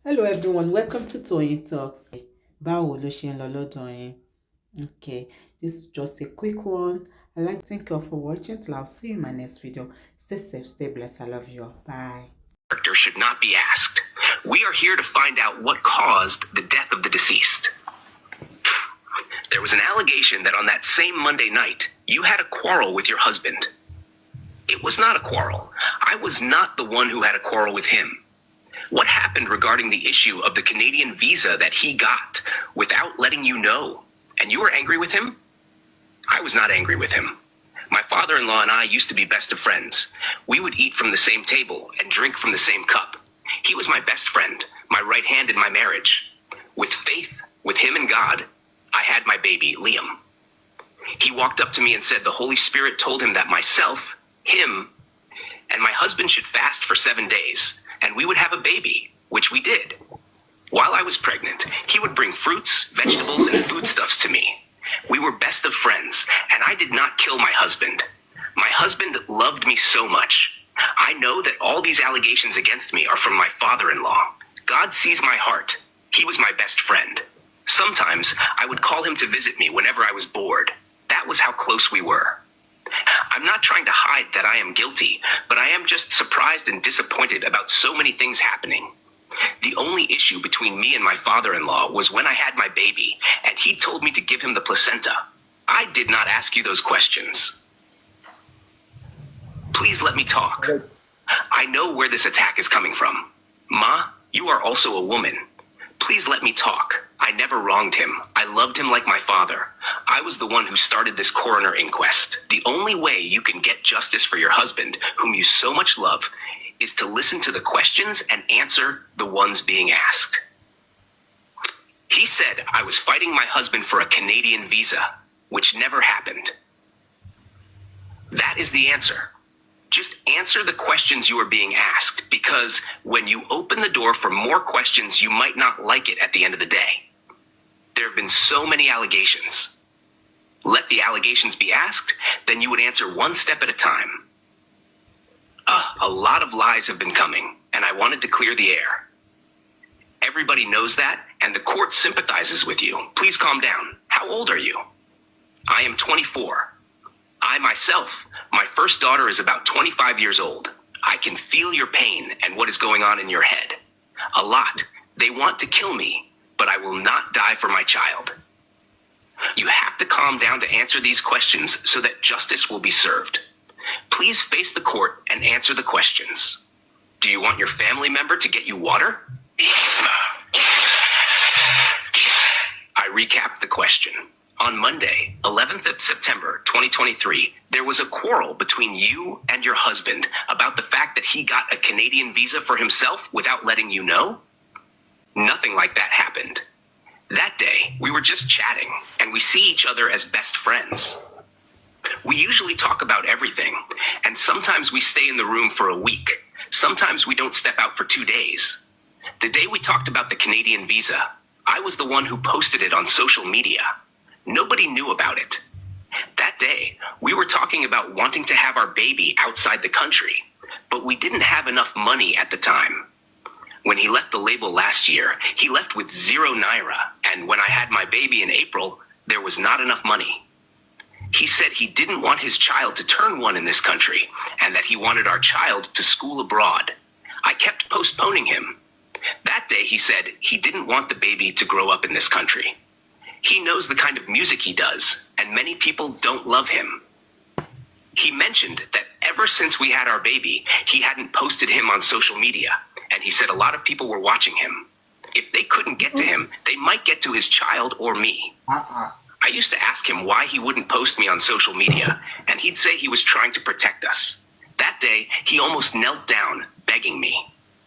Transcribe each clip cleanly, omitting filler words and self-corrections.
Hello everyone, welcome to Toyeen Talks. Báwo ló ṣe ń lọ lọ́dọ̀ yín? Okay, this is just a quick one. I'd like to thank you all for watching. Till I'll see you in my next video. Stay safe, stay blessed. I love you all. Bye. Character should not be asked. We are here to find out what caused the death of the deceased. There was an allegation that on that same Monday night, you had a quarrel with your husband. It was not a quarrel. I was not the one who had a quarrel with him. What happened regarding the issue of the Canadian visa that he got without letting you know? And you were angry with him? I was not angry with him. My father-in-law and I used to be best of friends. We would eat from the same table and drink from the same cup. He was my best friend, my right hand in my marriage. With faith, with him and God, I had my baby, Liam. He walked up to me and said the Holy Spirit told him that myself, him, and my husband should fast for 7 days, and we would have a baby, which we did. While I was pregnant, he would bring fruits, vegetables, and foodstuffs to me. We were best of friends, and I did not kill my husband. My husband loved me so much. I know that all these allegations against me are from my father-in-law. God sees my heart. He was my best friend. Sometimes I would call him to visit me whenever I was bored. That was how close we were. I'm not trying to hide that I am guilty, but I am just surprised and disappointed about so many things happening. The only issue between me and my father-in-law was when I had my baby, and he told me to give him the placenta. I did not ask you those questions. Please let me talk. I know where this attack is coming from. Ma, you are also a woman. Please let me talk. I never wronged him. I loved him like my father. I was the one who started this coroner inquest. The only way you can get justice for your husband, whom you so much love, is to listen to the questions and answer the ones being asked. He said I was fighting my husband for a Canadian visa, which never happened. That is the answer. Just answer the questions you are being asked, because when you open the door for more questions, you might not like it at the end of the day. There have been so many allegations. Let the allegations be asked, then you would answer one step at a time. A lot of lies have been coming, and I wanted to clear the air. Everybody knows that, and the court sympathizes with you. Please calm down. How old are you? I am 24. I myself, my first daughter is about 25 years old. I can feel your pain and what is going on in your head. A lot. They want to kill me, but I will not die for my child. You have to calm down to answer these questions so that justice will be served. Please face the court and answer the questions. Do you want your family member to get you water? I recap the question. On Monday, 11th of September, 2023, there was a quarrel between you and your husband about the fact that he got a Canadian visa for himself without letting you know? Nothing like that happened. That day, we were just chatting, and we see each other as best friends. We usually talk about everything, and sometimes we stay in the room for a week. Sometimes we don't step out for 2 days. The day we talked about the Canadian visa, I was the one who posted it on social media. Nobody knew about it. That day, we were talking about wanting to have our baby outside the country, but we didn't have enough money at the time. When he left the label last year, he left with 0 naira, and when I had my baby in April, there was not enough money. He said he didn't want his child to turn 1 in this country, and that he wanted our child to school abroad. I kept postponing him. That day he said he didn't want the baby to grow up in this country. He knows the kind of music he does, and many people don't love him. He mentioned that ever since we had our baby, he hadn't posted him on social media, and he said a lot of people were watching him. If they couldn't get to him, they might get to his child or me. I used to ask him why he wouldn't post me on social media, and he'd say he was trying to protect us. That day, he almost knelt down, begging me.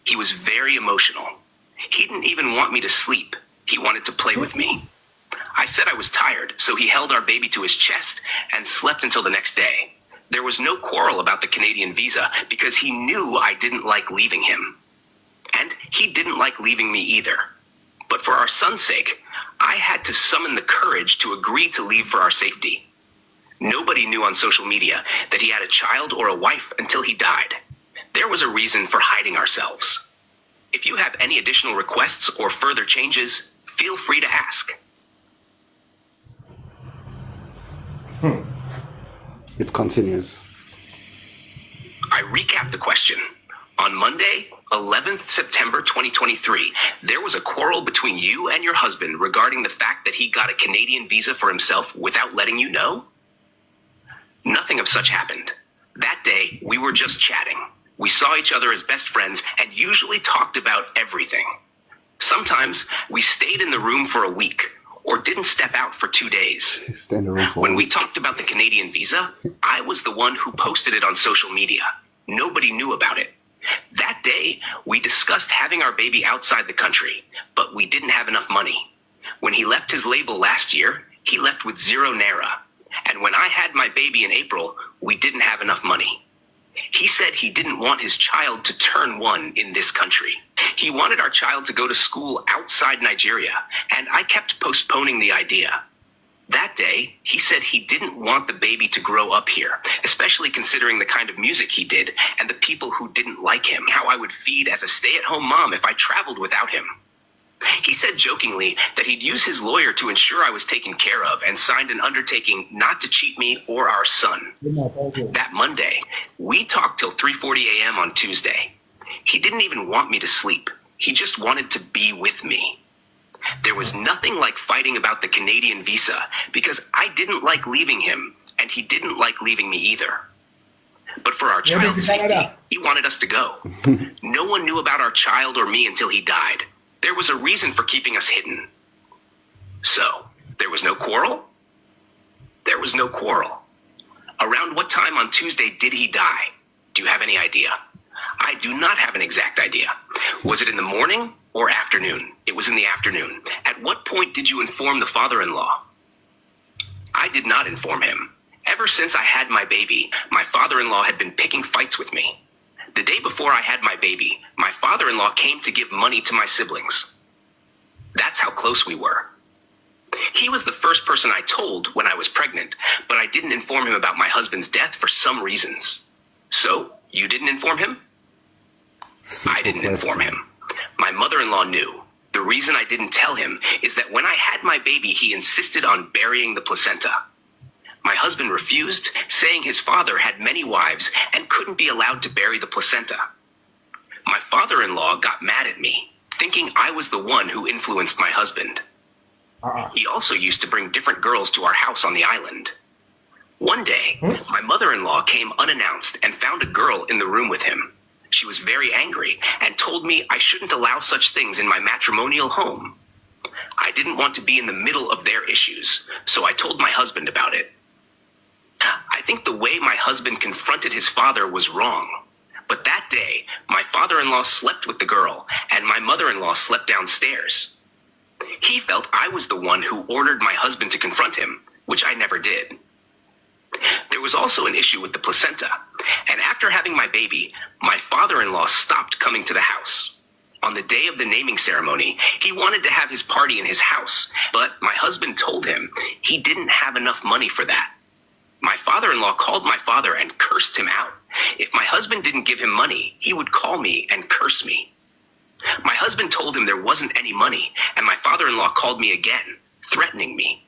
He was very emotional. He didn't even want me to sleep. He wanted to play with me. I said I was tired, so he held our baby to his chest and slept until the next day. There was no quarrel about the Canadian visa because he knew I didn't like leaving him. And he didn't like leaving me either. But for our son's sake, I had to summon the courage to agree to leave for our safety. Nobody knew on social media that he had a child or a wife until he died. There was a reason for hiding ourselves. If you have any additional requests or further changes, feel free to ask. It continues. I recap the question. On Monday, 11th September 2023, there was a quarrel between you and your husband regarding the fact that he got a Canadian visa for himself without letting you know? Nothing of such happened. That day, we were just chatting. We saw each other as best friends and usually talked about everything. Sometimes we stayed in the room for a week or didn't step out for 2 days. Stay in the room for a When we week. talked about the Canadian visa, I was the one who posted it on social media. Nobody knew about it. That day, we discussed having our baby outside the country, but we didn't have enough money. When he left his label last year, he left with 0 naira. And when I had my baby in April, we didn't have enough money. He said he didn't want his child to turn 1 in this country. He wanted our child to go to school outside Nigeria, and I kept postponing the idea. That day, he said he didn't want the baby to grow up here, especially considering the kind of music he did and the people who didn't like him, how I would feed as a stay-at-home mom if I traveled without him. He said jokingly that he'd use his lawyer to ensure I was taken care of and signed an undertaking not to cheat me or our son. That Monday, we talked till 3:40 a.m. on Tuesday. He didn't even want me to sleep. He just wanted to be with me. There was nothing like fighting about the Canadian visa because I didn't like leaving him and he didn't like leaving me either. But for our child's safety, he wanted us to go. No one knew about our child or me until he died. There was a reason for keeping us hidden. So, there was no quarrel? There was no quarrel. Around what time on Tuesday did he die? Do you have any idea? I do not have an exact idea. Was it in the morning or afternoon? It was in the afternoon. At what point did you inform the father-in-law? I did not inform him. Ever since I had my baby, my father-in-law had been picking fights with me. The day before I had my baby, my father-in-law came to give money to my siblings. That's how close we were. He was the first person I told when I was pregnant, but I didn't inform him about my husband's death for some reasons. So, you didn't inform him? I didn't inform him. My mother-in-law knew. The reason I didn't tell him is that when I had my baby, he insisted on burying the placenta. My husband refused, saying his father had many wives and couldn't be allowed to bury the placenta. My father-in-law got mad at me, thinking I was the one who influenced my husband. He also used to bring different girls to our house on the island. One day, my mother-in-law came unannounced and found a girl in the room with him. She was very angry and told me I shouldn't allow such things in my matrimonial home. I didn't want to be in the middle of their issues, so I told my husband about it. I think the way my husband confronted his father was wrong. But that day, my father-in-law slept with the girl, and my mother-in-law slept downstairs. He felt I was the one who ordered my husband to confront him, which I never did. There was also an issue with the placenta, and after having my baby, my father-in-law stopped coming to the house. On the day of the naming ceremony, he wanted to have his party in his house, but my husband told him he didn't have enough money for that. My father-in-law called my father and cursed him out. If my husband didn't give him money, he would call me and curse me. My husband told him there wasn't any money, and my father-in-law called me again, threatening me.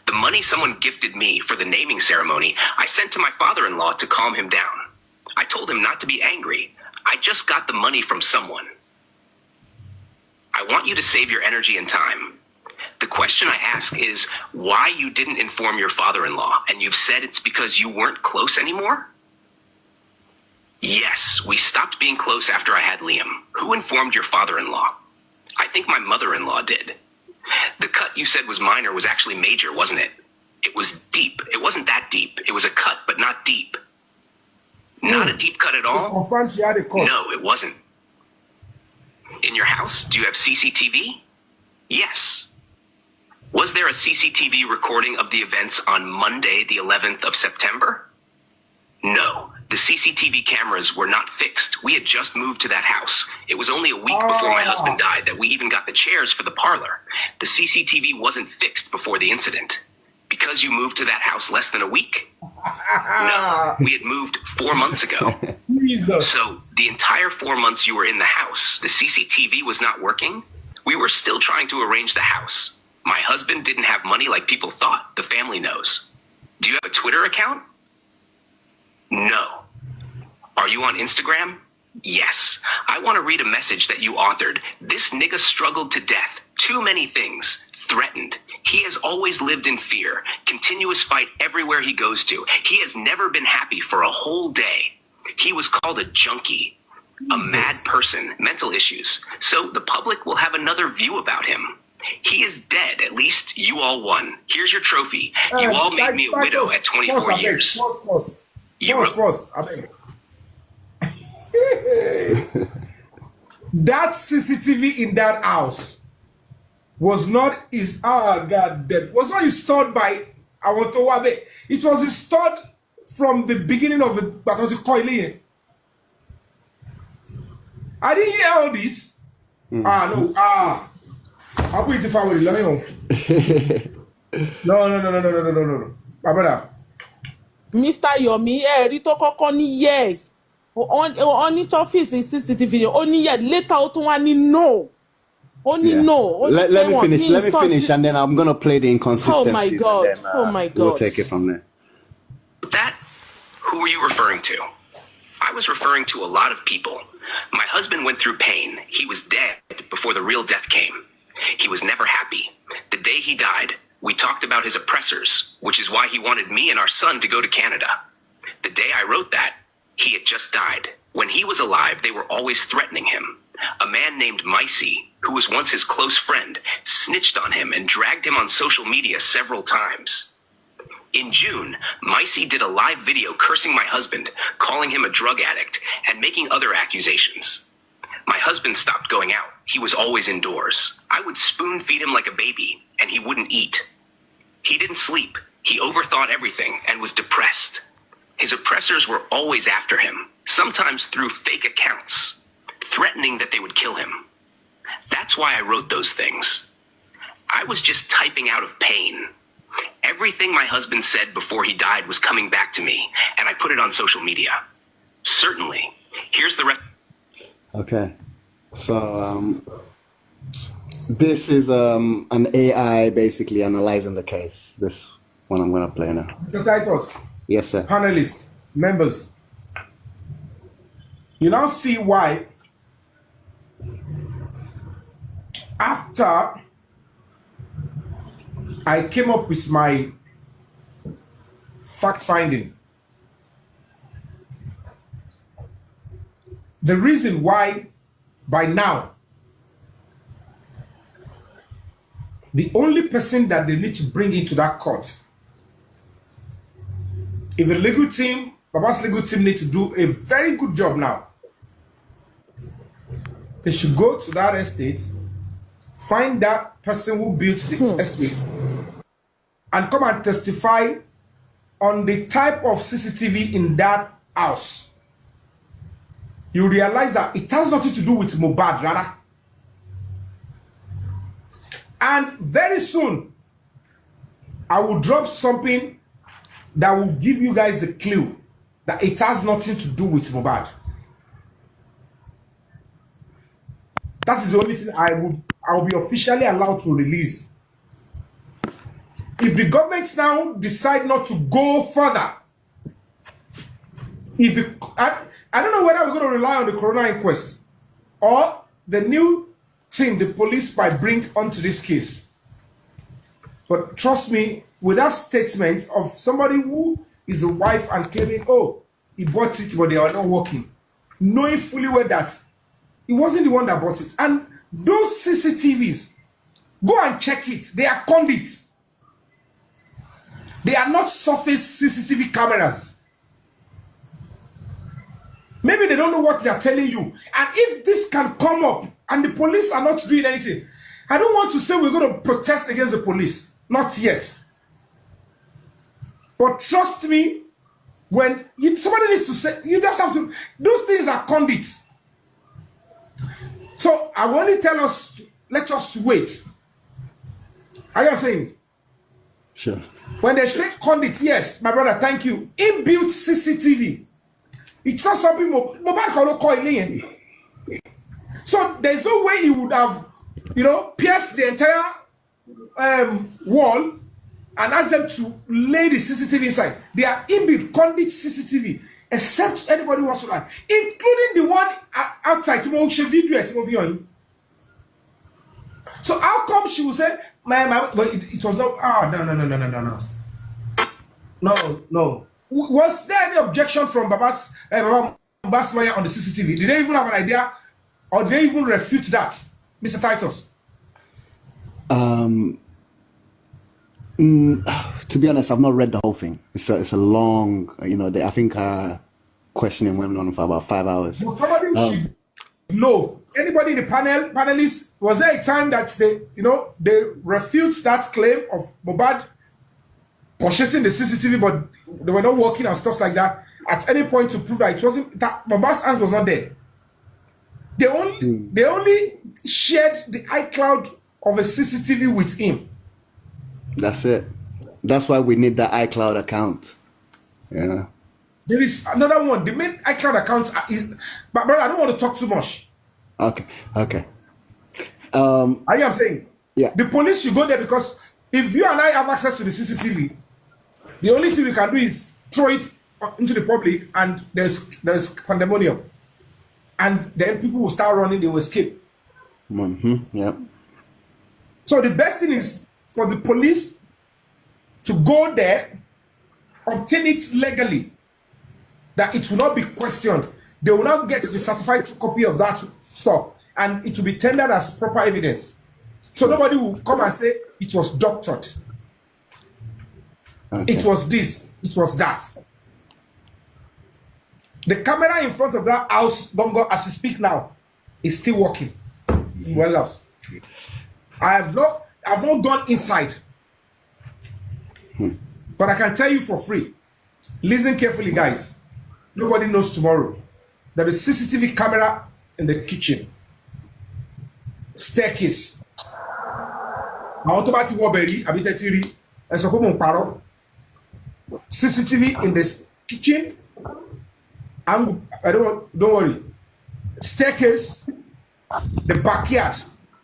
The money someone gifted me for the naming ceremony, I sent to my father-in-law to calm him down. I told him not to be angry. I just got the money from someone. I want you to save your energy and time. The question I ask is why you didn't inform your father-in-law, and you've said it's because you weren't close anymore? Yes, we stopped being close after I had Liam. Who informed your father-in-law? I think my mother-in-law did. The cut you said was minor was actually major, wasn't it? It was deep. It wasn't that deep. It was a cut, but not deep. Not a deep cut at all? No, it wasn't. In your house, do you have CCTV? Yes. Was there a CCTV recording of the events on Monday, the 11th of September? No. The CCTV cameras were not fixed. We had just moved to that house. It was only a week before my husband died that we even got the chairs for the parlor. The CCTV wasn't fixed before the incident. Because you moved to that house less than a week? No, we had moved 4 months ago. Jesus. So the entire 4 months you were in the house, the CCTV was not working? We were still trying to arrange the house. My husband didn't have money like people thought. The family knows. Do you have a Twitter account? No. Are you on Instagram? Yes. I want to read a message that you authored. This nigga struggled to death. Too many things. Threatened. He has always lived in fear. Continuous fight everywhere he goes to. He has never been happy for a whole day. He was called a junkie, a mad person, mental issues. So the public will have another view about him. He is dead. At least you all won. Here's your trophy. You all made me a widow at 24 years. Pause. I beg. That CCTV in that house was not was not installed by Awotowabe. It was installed from the beginning of the Batoti. I didn't hear all this. No. I'll put it if I will. Let me No. My brother. Mr. Yomi, rí tó kọ́kọ́ ní yes. On it office is CCTV. Only yet later ó tún wá ní no. Only no. Let me finish, and then I'm gonna play the inconsistencies. Oh my God. And then, Oh my God. We'll take it from there. That? Who were you referring to? I was referring to a lot of people. My husband went through pain. He was dead before the real death came. He was never happy. The day he died, we talked about his oppressors, which is why he wanted me and our son to go to Canada. The day I wrote that, he had just died. When he was alive, they were always threatening him. A man named Micey, who was once his close friend, snitched on him and dragged him on social media several times. In June, Micey did a live video cursing my husband, calling him a drug addict, and making other accusations. My husband stopped going out. He was always indoors. I would spoon feed him like a baby, and he wouldn't eat. He didn't sleep. He overthought everything and was depressed. His oppressors were always after him, sometimes through fake accounts, threatening that they would kill him. That's why I wrote those things. I was just typing out of pain. Everything my husband said before he died was coming back to me, and I put it on social media. Certainly. Here's the rest. Okay. So, this is an AI basically analyzing the case. This one I'm going to play now. The titles. Yes, sir. Panelists, members. You now see why after I came up with my fact finding, the reason why by now the only person that they need to bring into that court, if the legal team, Baba's legal team, need to do a very good job now, they should go to that estate, find that person who built the estate, and come and testify on the type of CCTV in that house. You realize that it has nothing to do with Mohbad, rather. And very soon, I will drop something that will give you guys a clue that it has nothing to do with Mohbad. That is the only thing I will be officially allowed to release. If the government now decide not to go further, I don't know whether we're going to rely on the coroner inquest or the new team the police might bring onto this case. But trust me, with that statement of somebody who is a wife and claiming, oh, he bought it, but they are not working, knowing fully well that he wasn't the one that bought it. And those CCTVs, go and check it. They are conduits. They are not surface CCTV cameras. Maybe they don't know what they are telling you. And if this can come up and the police are not doing anything, I don't want to say we're going to protest against the police. Not yet. But trust me, when somebody needs to say, you just have to, those things are conduits. So I will only tell us, let us wait. Are you saying? Sure. When they say conduit, yes, my brother, thank you. Inbuilt CCTV. It's not something Mohbad can call it. So there's no way he would have, pierced the entire wall and asked them to lay the CCTV inside. They are inbuilt conduit CCTV, except anybody wants to learn, including the one outside. So how come she would say, but it was not, no. Was there any objection from Baba's lawyer on the CCTV? Did they even have an idea, or did they even refute that, Mr. Titus? To be honest, I've not read the whole thing. It's a long, I think questioning went on for about 5 hours. Well, somebody should know. Anybody in the panelists, was there a time that they refute that claim of Mohbad purchasing the CCTV, but they were not working and stuff like that at any point to prove that it wasn't, that Mohbad's hands was not there? They only shared the iCloud of a CCTV with him. That's it. That's why we need the iCloud account. Yeah. There is another one. The main iCloud account but brother, I don't want to talk too much. Okay. I'm saying, yeah. The police should go there, because if you and I have access to the CCTV, the only thing we can do is throw it into the public, and there's pandemonium, and then people will start running. They will escape. Yeah. So the best thing is for the police to go there, obtain it legally, that it will not be questioned. They will not get the certified copy of that stuff, and it will be tendered as proper evidence. So nobody will come and say it was doctored. Okay. It was this, it was that. The camera in front of that house, Bongo, as we speak now, is still working. Well else. I've not gone inside. But I can tell you for free. Listen carefully, guys. Nobody knows tomorrow. There is CCTV camera in the kitchen. Staircase. CCTV in the kitchen. Don't worry. Staircase, the backyard,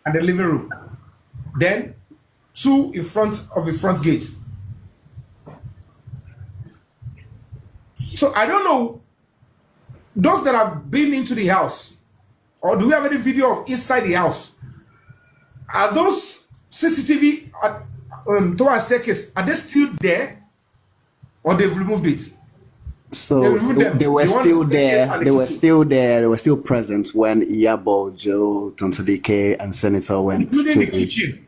and the living room. Then 2 in front of the front gate. So I don't know, those that have been into the house, or do we have any video of inside the house? Are those CCTV towards staircase, are they still there, or they've removed it? So they were still there. They were still there. They were still present when Iyabo, Joe, Tonsolike, and Senator went to the kitchen.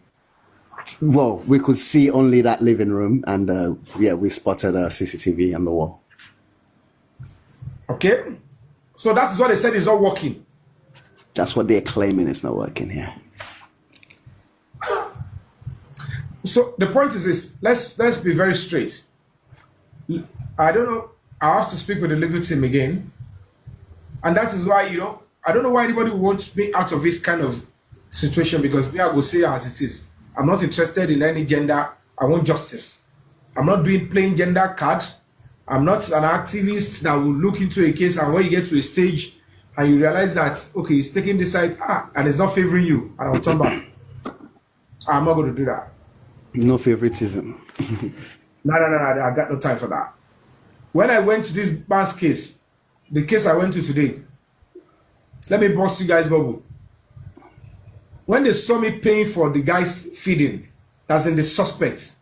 Well, we could see only that living room, and we spotted a CCTV on the wall. Okay, so that's what they said is not working. That's what they're claiming is not working here. So the point is this: let's be very straight. I don't know. I have to speak with the legal team again, and that is why I don't know why anybody wants me out of this kind of situation, because me, I will say as it is. I'm not interested in any gender. I want justice. I'm not doing plain gender card. I'm not an activist that will look into a case, and when you get to a stage and you realize that, okay, it's taking this side, and it's not favoring you, and I'll turn back. I'm not going to do that. No favoritism. No, I got no time for that. When I went to this man's case, the case I went to today, let me bust you guys bubble. When they saw me paying for the guy's feeding, as in the suspect,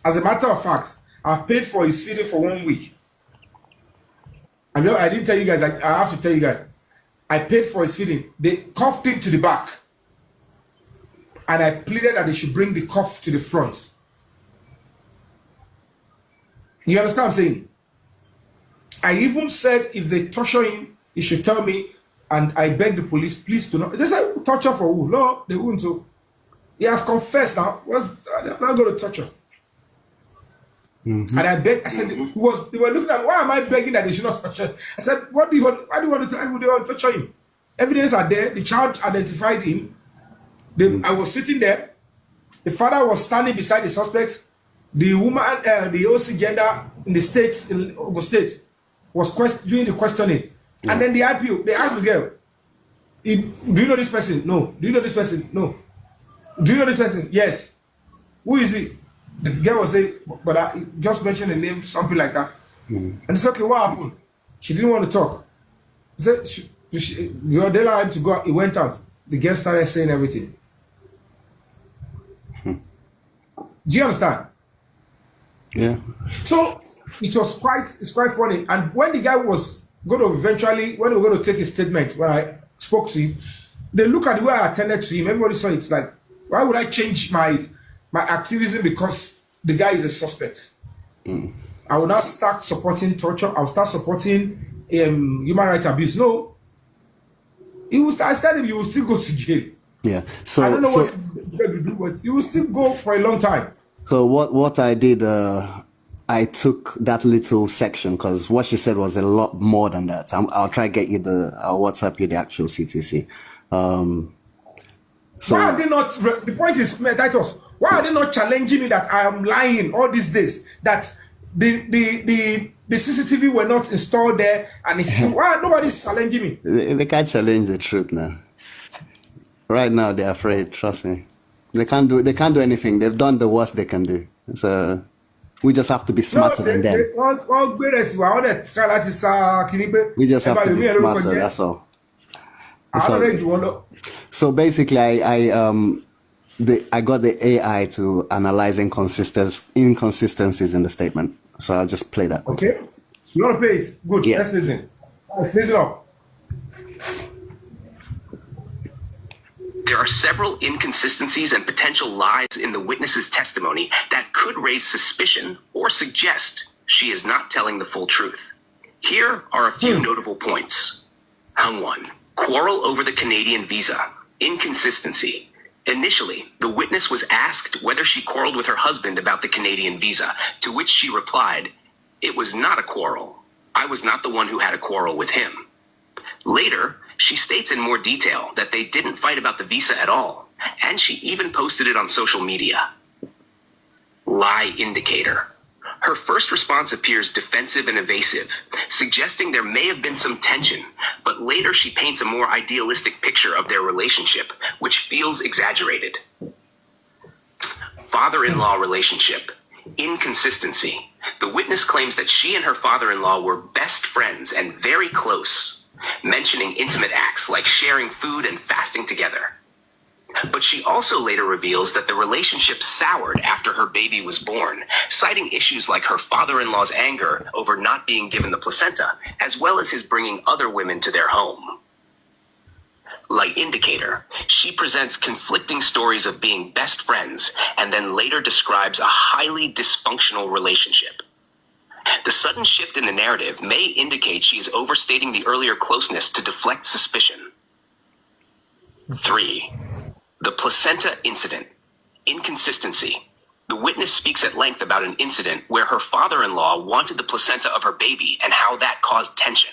as a matter of fact, I've paid for his feeding for 1 week. I didn't tell you guys, I have to tell you guys. I paid for his feeding. They cuffed him to the back. And I pleaded that they should bring the cuff to the front. You understand what I'm saying? I even said if they torture him, he should tell me, and I beg the police, please do not. They said, torture for who? No, they wouldn't. So he has confessed now. They're not going to torture. And I begged, I said, they were looking at, why am I begging that they should not torture? I said, why do you want to torture him? Evidence are there. The child identified him. I was sitting there. The father was standing beside the suspect. The woman, the OC gender in the states, in Ogun State, was doing the questioning. And then the IPO, they asked the girl, do you know this person? No. Do you know this person? No. Do you know this person? Yes. Who is he? The girl was saying, but I just mentioned the name, something like that. And it's okay, what happened? She didn't want to talk. Said they allowed him to go. He went out. The girl started saying everything. Do you understand? Yeah. So it's quite funny. And when the guy was going to eventually, when we were going to take his statement, when I spoke to him, they look at the way I attended to him. Everybody saw it's like, why would I change my activism because the guy is a suspect? I will not start supporting torture. I will start supporting human rights abuse. No, I started. You will still go to jail. Yeah. So I don't know what you will do, but you will still go for a long time. So what I did, I took that little section because what she said was a lot more than that. I'll try to get you I'll WhatsApp you the actual CTC. So why are they not? The point is, Titus, why are they not challenging me that I am lying all these days? That the CCTV were not installed there, and it's why nobody's challenging me? They can't challenge the truth now. Right now they're afraid. Trust me, they can't do anything. They've done the worst they can do. So we just have to be smarter than them. We just have to be smarter. That's all. So basically, I got the AI to analyze inconsistencies in the statement. So I'll just play that. Okay. You want to play it? Good. Yeah. Let's listen. Let's listen up. There are several inconsistencies and potential lies in the witness's testimony that could raise suspicion or suggest she is not telling the full truth. Here are a few notable points. 1. Quarrel over the Canadian visa. Inconsistency. Initially, the witness was asked whether she quarreled with her husband about the Canadian visa, to which she replied, "It was not a quarrel. I was not the one who had a quarrel with him." Later, she states in more detail that they didn't fight about the visa at all, and she even posted it on social media. Lie indicator. Her first response appears defensive and evasive, suggesting there may have been some tension, but later she paints a more idealistic picture of their relationship, which feels exaggerated. Father-in-law relationship. Inconsistency. The witness claims that she and her father-in-law were best friends and very close, mentioning intimate acts like sharing food and fasting together. But she also later reveals that the relationship soured after her baby was born, citing issues like her father-in-law's anger over not being given the placenta, as well as his bringing other women to their home. Light indicator. She presents conflicting stories of being best friends and then later describes a highly dysfunctional relationship. The sudden shift in the narrative may indicate she is overstating the earlier closeness to deflect suspicion. 3. The placenta incident. Inconsistency. The witness speaks at length about an incident where her father-in-law wanted the placenta of her baby and how that caused tension.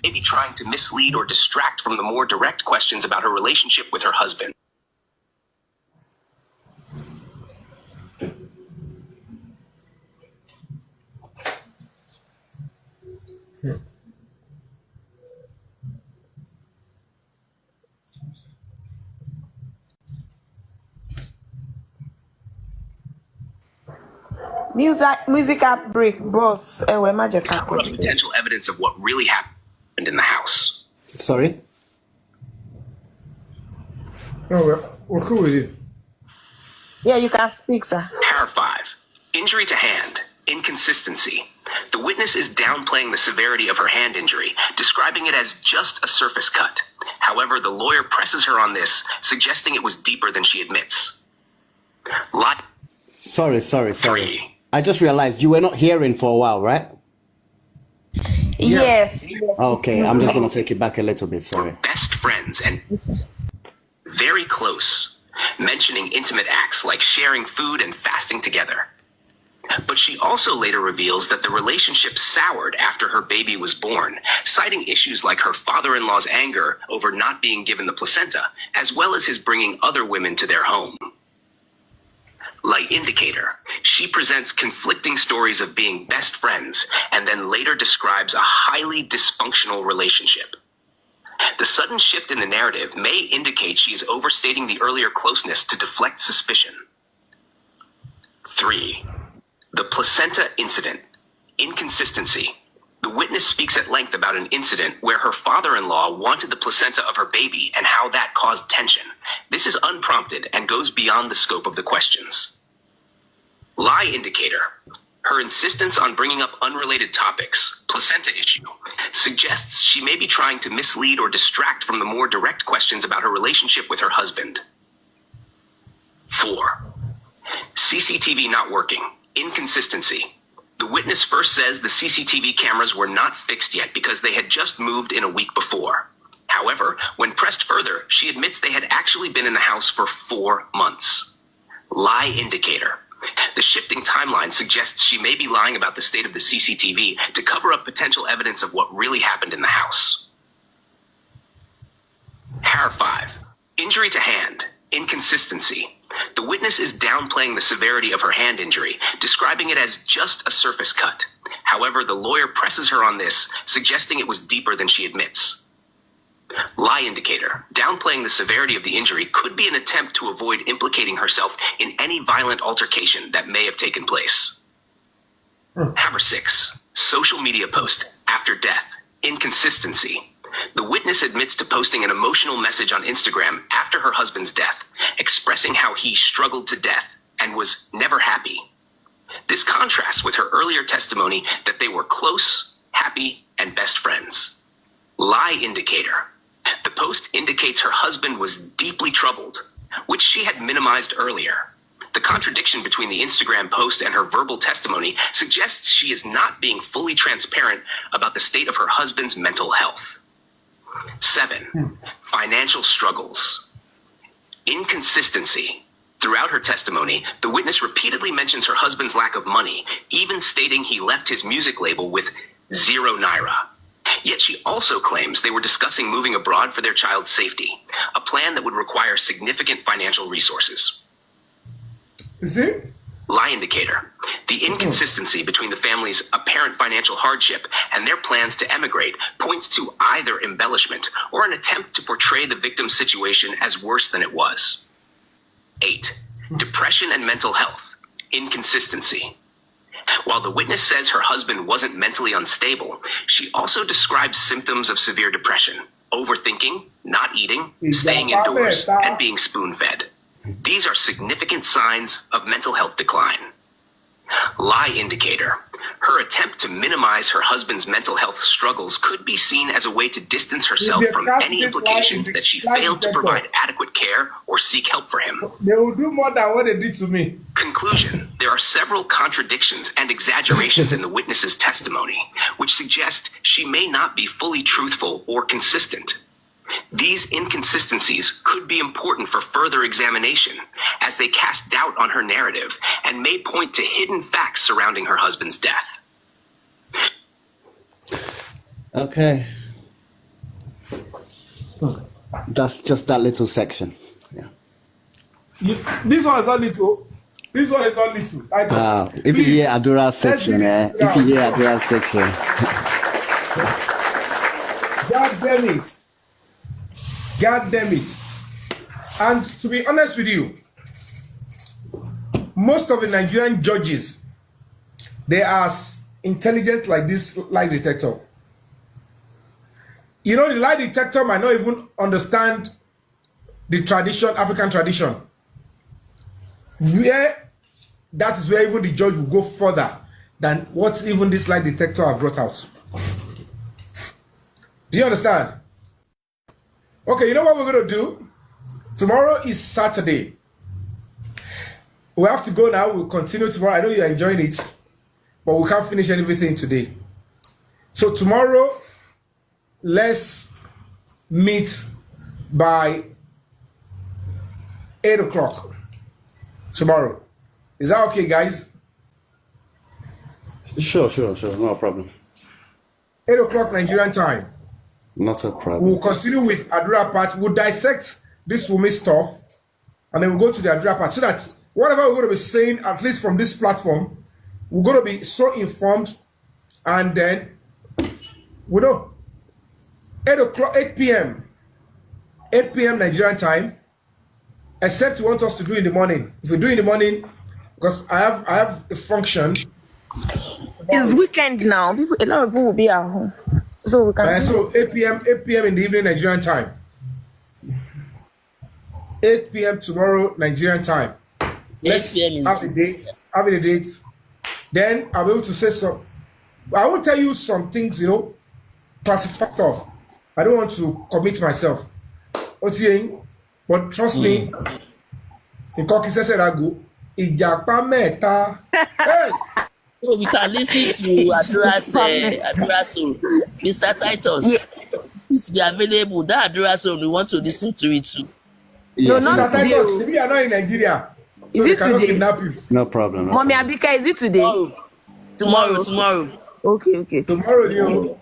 Maybe trying to mislead or distract from the more direct questions about her relationship with her husband. Musical break, boss. Potential evidence of what really happened in the house. Sorry? No, we're cool with you. Yeah, you can speak, sir. Par 5. Injury to hand. Inconsistency. The witness is downplaying the severity of her hand injury, describing it as just a surface cut. However, the lawyer presses her on this, suggesting it was deeper than she admits. Sorry. 3. I just realized you were not hearing for a while, right? Yes. Okay, I'm just going to take it back a little bit, sorry. Best friends and very close, mentioning intimate acts like sharing food and fasting together. But she also later reveals that the relationship soured after her baby was born, citing issues like her father-in-law's anger over not being given the placenta, as well as his bringing other women to their home. Lie indicator. She presents conflicting stories of being best friends and then later describes a highly dysfunctional relationship. The sudden shift in the narrative may indicate she is overstating the earlier closeness to deflect suspicion. 3. The placenta incident. Inconsistency. The witness speaks at length about an incident where her father-in-law wanted the placenta of her baby and how that caused tension. This is unprompted and goes beyond the scope of the questions. Lie indicator. Her insistence on bringing up unrelated topics, placenta issue, suggests she may be trying to mislead or distract from the more direct questions about her relationship with her husband. 4. CCTV not working. Inconsistency. The witness first says the CCTV cameras were not fixed yet because they had just moved in a week before. However, when pressed further, she admits they had actually been in the house for 4 months. Lie indicator. The shifting timeline suggests she may be lying about the state of the CCTV to cover up potential evidence of what really happened in the house. Har 5. Injury to hand. Inconsistency. The witness is downplaying the severity of her hand injury, describing it as just a surface cut. However, the lawyer presses her on this, suggesting it was deeper than she admits. Lie indicator. Downplaying the severity of the injury could be an attempt to avoid implicating herself in any violent altercation that may have taken place. Har 6. Social media post. After death. Inconsistency. The witness admits to posting an emotional message on Instagram after her husband's death, expressing how he struggled to death and was never happy. This contrasts with her earlier testimony that they were close, happy, and best friends. Lie indicator. The post indicates her husband was deeply troubled, which she had minimized earlier. The contradiction between the Instagram post and her verbal testimony suggests she is not being fully transparent about the state of her husband's mental health. 7. Financial struggles. Inconsistency. Throughout her testimony, the witness repeatedly mentions her husband's lack of money, even stating he left his music label with 0 naira. Yet she also claims they were discussing moving abroad for their child's safety, a plan that would require significant financial resources. Is it? Lie indicator. The inconsistency between the family's apparent financial hardship and their plans to emigrate points to either embellishment or an attempt to portray the victim's situation as worse than it was. 8. Depression and mental health. Inconsistency. While the witness says her husband wasn't mentally unstable, she also describes symptoms of severe depression, overthinking, not eating, staying indoors, and being spoon-fed. These are significant signs of mental health decline. Lie indicator. Her attempt to minimize her husband's mental health struggles could be seen as a way to distance herself from any implications that she failed to provide adequate care or seek help for him. They will do more than what they did to me. Conclusion. There are several contradictions and exaggerations in the witness's testimony, which suggest she may not be fully truthful or consistent. These inconsistencies could be important for further examination, as they cast doubt on her narrative and may point to hidden facts surrounding her husband's death. Okay. That's just that little section. Yeah. This one is not little. This one is not little. If you hear Adura's section, if you hear Adura's section. God damn it. God damn it. And to be honest with you, most of the Nigerian judges, they are as intelligent like this lie detector. You know, the lie detector might not even understand the tradition, African tradition. Where that is where even the judge will go further than what even this lie detector have brought out. Do you understand? Okay, you know what we're going to do? Tomorrow is Saturday. We have to go now. We'll continue tomorrow. I know you're enjoying it, but we can't finish everything today. So tomorrow, let's meet by 8 o'clock tomorrow. Is that okay, guys? Sure, no problem. 8 o'clock Nigerian time. Not a problem. We'll continue with Adura part. We'll dissect this Wumi stuff, and then we'll go to the Adura part so that whatever we're going to be saying, at least from this platform, we're going to be so informed, and then we know 8 p.m. Nigerian time, except you want us to do in the morning. If we do in the morning, because I have a function. It's weekend now. A lot of people will be at home. So we can So 8 p.m. in the evening Nigerian time. 8 p.m. tomorrow Nigerian time. Let's have a date. Having a date. Then I'll be able to say some. I will tell you some things, classified off. I don't want to commit myself. But trust me, in Koki said I go. Ijapa meta. Hey! So we can listen to Adura Soul. Mr. Titus, please be available. That Adura Soul, we want to listen to it too. Yes. No, not today. We are not in Nigeria. So Is they it cannot today? kidnap you. No problem. Mommy Abika, is it today? Tomorrow. Okay. Tomorrow,